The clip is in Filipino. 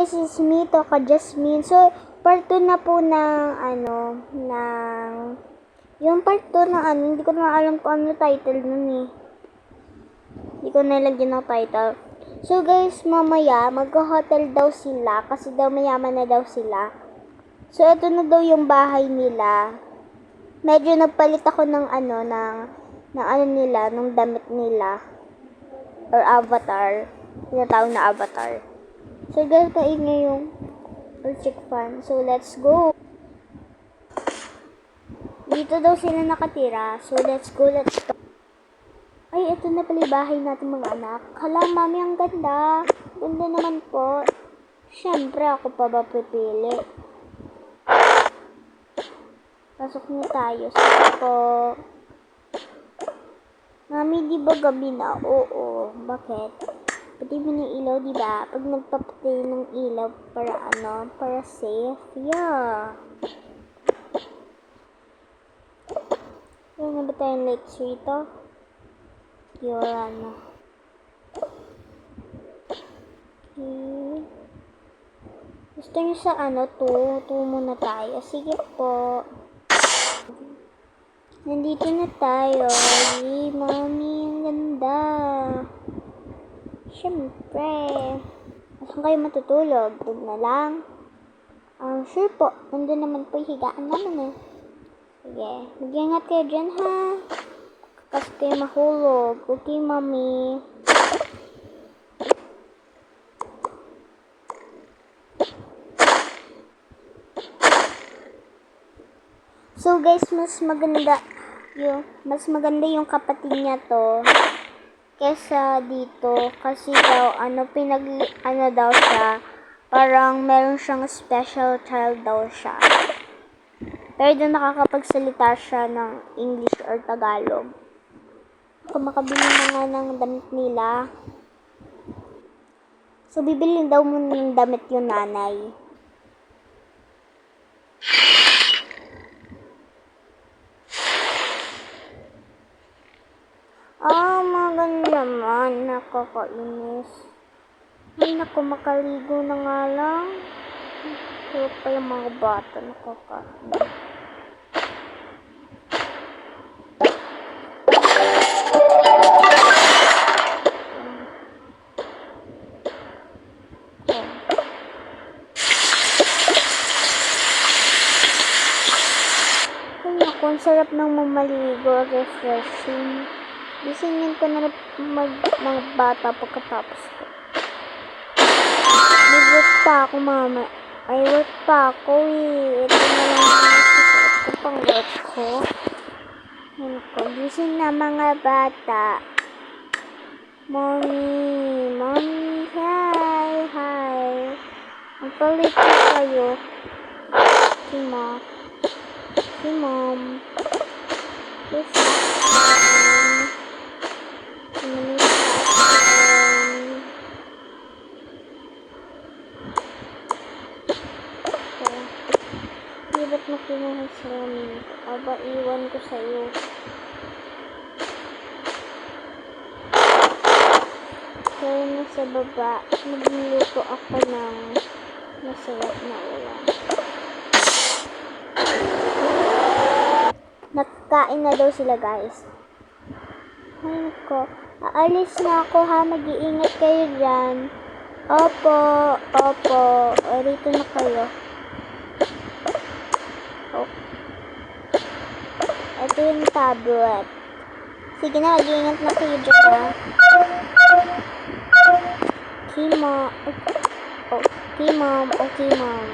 guys, it's me, Toka Jasmine. So, part 2 na po ng, yung part 2 ng hindi ko na alam kung ano title nun eh. Hindi ko nalagyan ng title. So, guys, mamaya, mag-hotel daw sila, kasi daw mayaman na daw sila. So, ito na daw yung bahay nila. Medyo nagpalit ako ng nila, ng damit nila. Or avatar. Tinatawag na avatar. So, guys, kaingay yung electric fan. So, let's go. Dito daw sila nakatira. So, let's go. Ay, ito na pala yung bahay natin mga anak. Hala, mami, ang ganda. Ganda naman po. Siyempre, ako pa ba pipili? Pasok na tayo. Sige po. Mami, di ba gabi na? Oo. Bakit? Pati mo ng ilaw, di ba? Pag nagpapatay ng ilaw para para safe. Yeah. Ano ba tayong lights rito? Yun, Okay. Gusto nyo sa 2 muna tayo. Sige po. Nandito na tayo. Hey, mami, ang ganda. Siyempre. Saan kayo matutulog? Doon na lang. Sure po. Nandun naman po yung higaan naman eh. Sige. Mag-ingat kayo dyan ha. Kasi kayo mahulog. Okay, mami. So guys, mas maganda yung kapatid niya to kesa dito kasi daw daw siya, parang meron siyang special child daw siya. Pero doon nakakapagsalita siya ng English or Tagalog. Kung makabili na nga ng damit nila. So bibili daw muna yung damit yung nanay. Maganda naman. Nakakainis. Ay, naku, makaligo na nga lang. Pero pa yung mga bata, nakakainis. Ay, naku, ang sarap ng mamaligo. Refreshing. Gisingin ko na mga bata pagkatapos ko. May work pa ako, mama. May work pa ako eh. Ito na lang ito pang work ko. Yan ko. Gising na mga bata. Mommy. Mommy. Hi. Hi. Ang palit ko kayo. Si mom. Si mom. Yes. Ba't mo kinuha sa amin? Aba, iwan ko sa'yo. Kaya nasa baba, nagluluto ako ng masarap na ulam. Nakakain na daw sila, guys. Ay ko, aalis na ako ha, mag-iingat kayo dyan. Opo, opo, rito na kayo. Oh. Ito yung tablet. Sige na, mag-iingat na kayo dyan ha. Okay, mom. Okay, mom. Okay, mom.